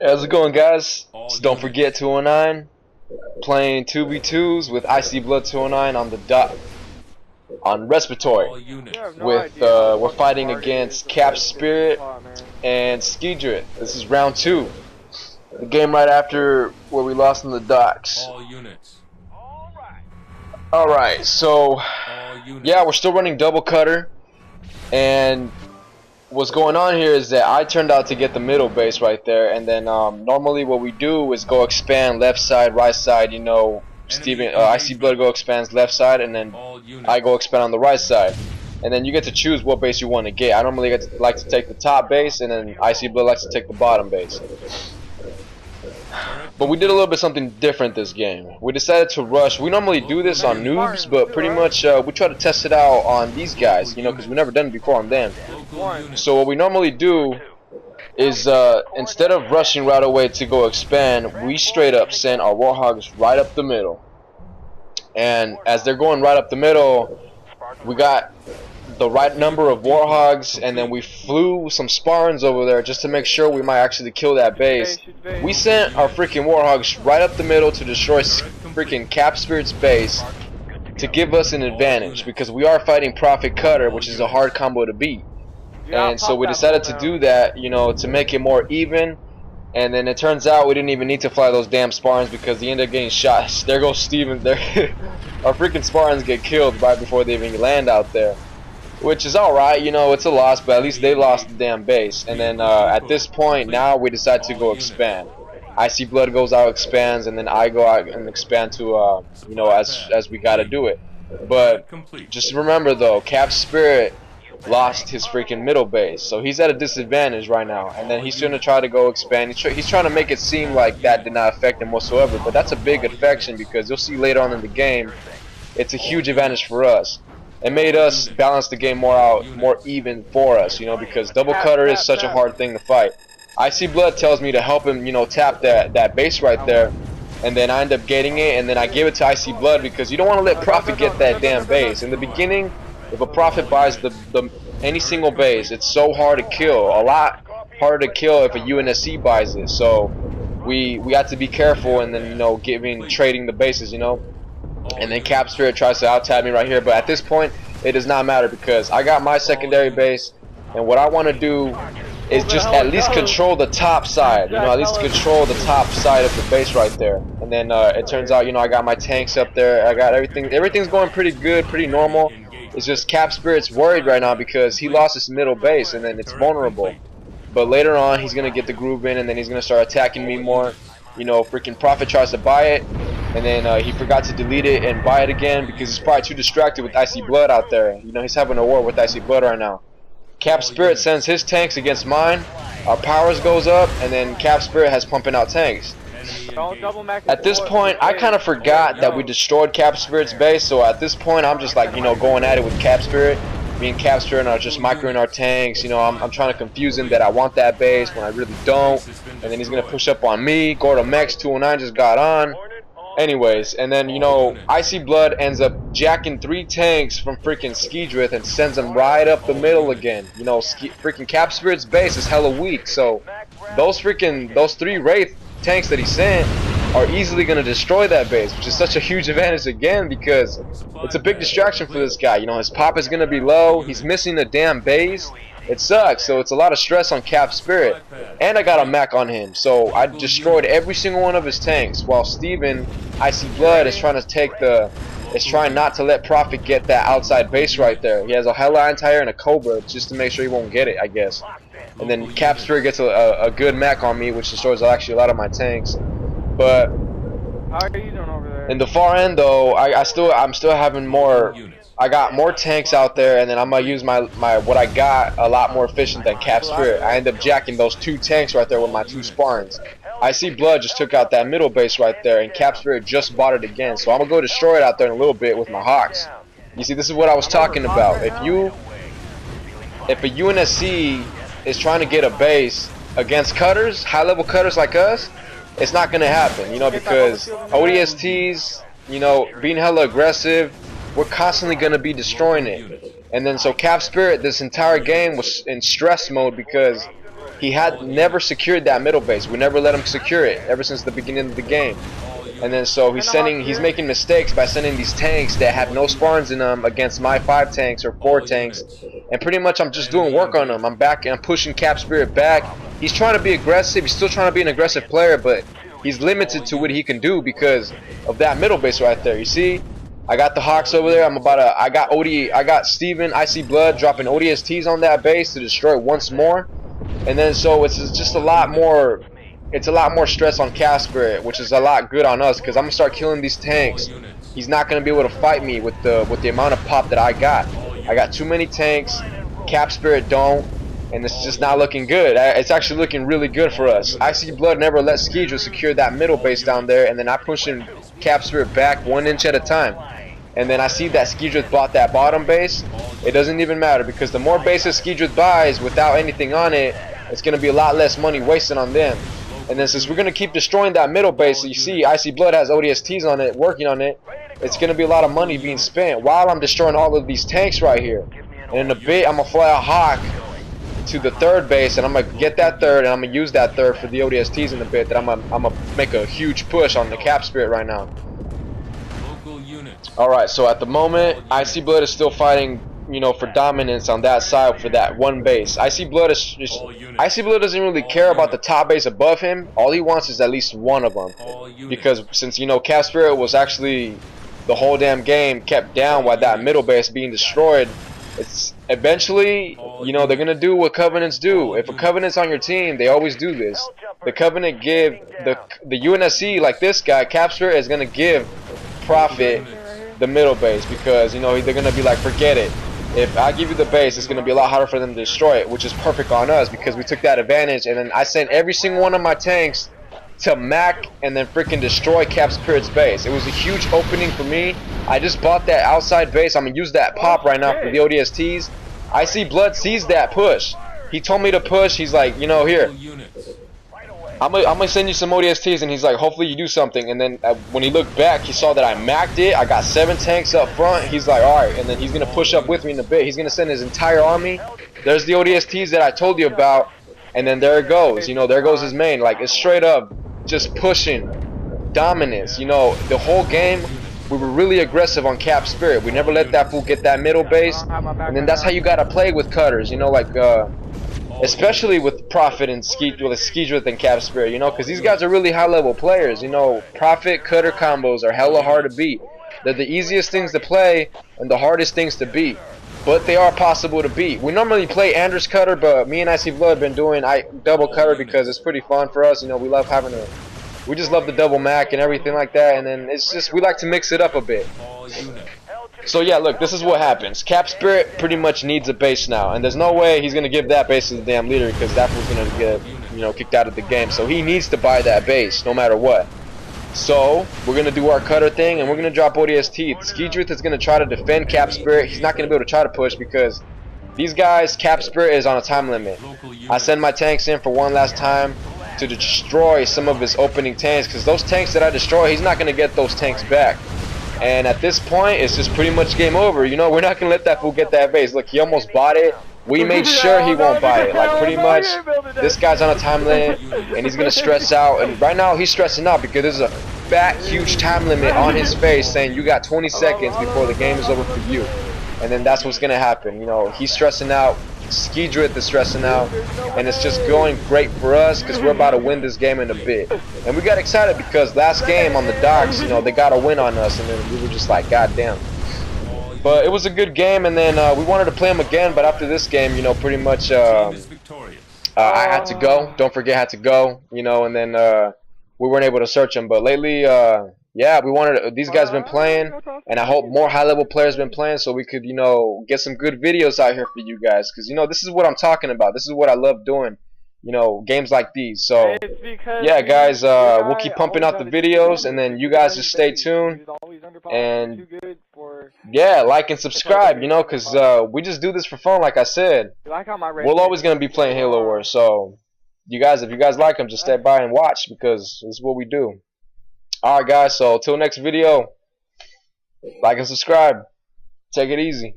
How's it going, guys? So don't forget 209 playing 2v2s with Icy Blood 209 on the dot on Respiratory. With we're fighting against Cap Spirit and Skedrith. This is round 2. The game right after where we lost in the docks. Alright, so yeah, we're still running double cutter, and what's going on here is that I turned out to get the middle base right there, and then normally what we do is go expand left side, right side. You know, Icy Blood go expands left side, and then I go expand on the right side, and then you get to choose what base you want to get. I normally like to take the top base, and then Icy Blood likes to take the bottom base. But we did a little bit something different this game. We decided to rush. We normally do this on noobs, but pretty much we try to test it out on these guys, you know, because we've never done it before on them. So what we normally do is instead of rushing right away to go expand, we straight up send our Warhogs right up the middle. And as they're going right up the middle, we got the right number of Warhogs, and then we flew some Spartans over there just to make sure we might actually kill that base. We sent our freaking Warhogs right up the middle to destroy freaking Cap Spirit's base to give us an advantage, because we are fighting Prophet Cutter, which is a hard combo to beat. And so we decided to do that, you know, to make it more even. And then it turns out we didn't even need to fly those damn Spartans, because they ended up getting shot. There goes Steven. Our freaking Spartans get killed right before they even land out there. Which is alright, you know, it's a loss, but at least they lost the damn base. And then at this point, now we decide to go expand. Icy Blood goes out, expands, and then I go out and expand to, you know, as we gotta do it. But just remember though, Cap Spirit lost his freaking middle base, so he's at a disadvantage right now. And then he's gonna try to go expand. He's trying to make it seem like that did not affect him whatsoever, but that's a big affection, because you'll see later on in the game, it's a huge advantage for us. It made us balance the game more even for us, you know, because double cutter is such a hard thing to fight. Icy Blood tells me to help him, you know, tap that base right there, and then I end up getting it, and then I give it to Icy Blood, because you don't want to let Prophet get that damn base. In the beginning, if a Prophet buys any single base, it's so hard to kill, a lot harder to kill if a UNSC buys it. So we have to be careful, and then, you know, trading the bases, you know. And then Cap Spirit tries to out-tab me right here, but at this point it does not matter, because I got my secondary base, and what I want to do is just at least control the top side, you know, at least control the top side of the base right there. And then it turns out, you know, I got my tanks up there, I got everything's going pretty good, pretty normal. It's just Cap Spirit's worried right now because he lost his middle base, and then it's vulnerable. But later on he's gonna get the groove in, and then he's gonna start attacking me more. You know, freaking Prophet tries to buy it, and then he forgot to delete it and buy it again, because he's probably too distracted with Icy Blood out there. You know, he's having a war with Icy Blood right now. Cap Spirit sends his tanks against mine. Our powers goes up, and then Cap Spirit has pumping out tanks. At this point, I kind of forgot that we destroyed Cap Spirit's base, so at this point I'm just like, you know, going at it with Cap Spirit. Me and Cap Spirit are just microing our tanks. You know, I'm trying to confuse him that I want that base when I really don't. And then he's going to push up on me. Gordon Max 209 just got on. Anyways, and then, you know, Icy Blood ends up jacking 3 tanks from freaking Skedrith and sends them right up the middle again. You know, freaking Cap Spirit's base is hella weak. So those 3 Wraith tanks that he sent are easily going to destroy that base, which is such a huge advantage again, because it's a big distraction for this guy. You know, his pop is going to be low, he's missing the damn base, it sucks. So it's a lot of stress on Cap Spirit, and I got a Mac on him, so I destroyed every single one of his tanks, while Steven, Icy Blood, is trying not to let Prophet get that outside base right there. He has a hella anti-air and a Cobra just to make sure he won't get it, I guess. And then Cap Spirit gets a good Mac on me, which destroys actually a lot of my tanks. But how are you doing over there? In the far end though, I'm still having more. I got more tanks out there, and then I'm gonna use my what I got a lot more efficient than Cap Spirit. I end up jacking those 2 tanks right there with my 2 Spartans. Icy Blood just took out that middle base right there, and Cap Spirit just bought it again. So I'm gonna go destroy it out there in a little bit with my Hawks. You see, this is what I was talking about. If a UNSC is trying to get a base against cutters, high-level cutters like us, it's not gonna happen, you know, because ODSTs, you know, being hella aggressive, we're constantly gonna be destroying it. And then so Cap Spirit this entire game was in stress mode, because he had never secured that middle base. We never let him secure it ever since the beginning of the game. And then so he's making mistakes by sending these tanks that have no spawns in them against my 5 tanks or 4 tanks. And pretty much I'm just doing work on him. I'm pushing Cap Spirit back. He's trying to be aggressive. He's still trying to be an aggressive player, but he's limited to what he can do because of that middle base right there. You see? I got the Hawks over there. I got Steven, Icy Blood dropping ODSTs on that base to destroy it once more. And then so it's just a lot more. It's a lot more stress on Cap Spirit, which is a lot good on us because I'm gonna start killing these tanks. He's not gonna be able to fight me with the amount of pop that I got. I got too many tanks. Cap Spirit don't, and it's just not looking good. It's actually looking really good for us. Icy Blood never let Skedrith secure that middle base down there, and then I pushing Cap Spirit back 1 inch at a time. And then I see that Skedrith bought that bottom base. It doesn't even matter because the more bases Skedrith buys without anything on it, it's going to be a lot less money wasted on them. And then since we're going to keep destroying that middle base, so you see Icy Blood has ODSTs on it, working on it, it's going to be a lot of money being spent while I'm destroying all of these tanks right here. And in a bit, I'm going to fly a Hawk to the 3rd base, and I'm going to get that 3rd, and I'm going to use that 3rd for the ODSTs in a bit. That I'm going to make a huge push on the Cap Spirit right now. Alright, so at the moment, Icy Blood is still fighting, you know, for dominance on that side for that 1 base. Icy Blood doesn't really care about the top base above him. All he wants is at least 1 of them. Because since, you know, Cap Spirit was actually the whole damn game kept down while that middle base being destroyed, it's eventually, you know, they're gonna do what Covenants do. If a Covenant's on your team, they always do this. The Covenant give the UNSC, like this guy, Cap Spirit, is gonna give Prophet the middle base because, you know, they're gonna be like, forget it. If I give you the base, it's gonna be a lot harder for them to destroy it, which is perfect on us because we took that advantage. And then I sent every single one of my tanks to Mac and then freaking destroy Cap Spirit's base. It was a huge opening for me. I just bought that outside base. I'm gonna use that pop right now for the ODSTs. Icy Blood sees that push. He told me to push. He's like, you know, here, I'm gonna send you some ODSTs, and he's like, hopefully you do something. And then when he looked back, he saw that I macked it. I got 7 tanks up front. He's like, alright, and then he's gonna push up with me in a bit. He's gonna send his entire army. There's the ODSTs that I told you about, and then there it goes. You know, there goes his main. Like, it's straight up just pushing dominance. You know, the whole game we were really aggressive on Cap Spirit. We never let that fool get that middle base, and then that's how you gotta play with cutters. You know, like especially with Prophet and Skedrith and Cap Spirit, you know, because these guys are really high-level players. You know, Prophet cutter combos are hella hard to beat. They're the easiest things to play and the hardest things to beat, but they are possible to beat. We normally play Anders cutter, but me and Icy Blood have been doing double cutter because it's pretty fun for us. You know, we love having we just love the double Mac and everything like that, and then it's just we like to mix it up a bit. So yeah, look, this is what happens. Cap Spirit pretty much needs a base now, and there's no way he's gonna give that base to the damn leader because that was gonna get, you know, kicked out of the game. So he needs to buy that base no matter what. So we're gonna do our cutter thing, and we're gonna drop ODST. Skedrith is gonna try to defend Cap Spirit. He's not gonna be able to try to push because these guys, Cap Spirit is on a time limit. I send my tanks in for one last time to destroy some of his opening tanks because those tanks that I destroy, he's not gonna get those tanks back. And at this point, it's just pretty much game over. You know, we're not going to let that fool get that base. Look, he almost bought it. We made sure he won't buy it. Like, pretty much, this guy's on a time limit, and he's going to stress out. And right now, he's stressing out because there's a fat, huge time limit on his face saying you got 20 seconds before the game is over for you. And then that's what's going to happen. You know, he's stressing out. Skedrith is stressing out, and it's just going great for us because we're about to win this game in a bit. And we got excited because last game on the docks, you know, they got a win on us, and then we were just like, god damn. But it was a good game, and then we wanted to play them again, but after this game, you know, pretty much I had to go. Don't forget, I had to go, you know, and then we weren't able to search them. But lately, yeah, we wanted these guys been playing, and I hope more high-level players been playing so we could, you know, get some good videos out here for you guys, because, you know, this is what I'm talking about. This is what I love doing, you know, games like these. So yeah, guys, we'll keep pumping out the videos, and then you guys just stay tuned, and yeah, like and subscribe, you know, because we just do this for fun. Like I said, we're always gonna be playing Halo Wars, so you guys, if you guys like them, just stay by and watch because this is what we do. Alright guys, so till next video, like and subscribe. Take it easy.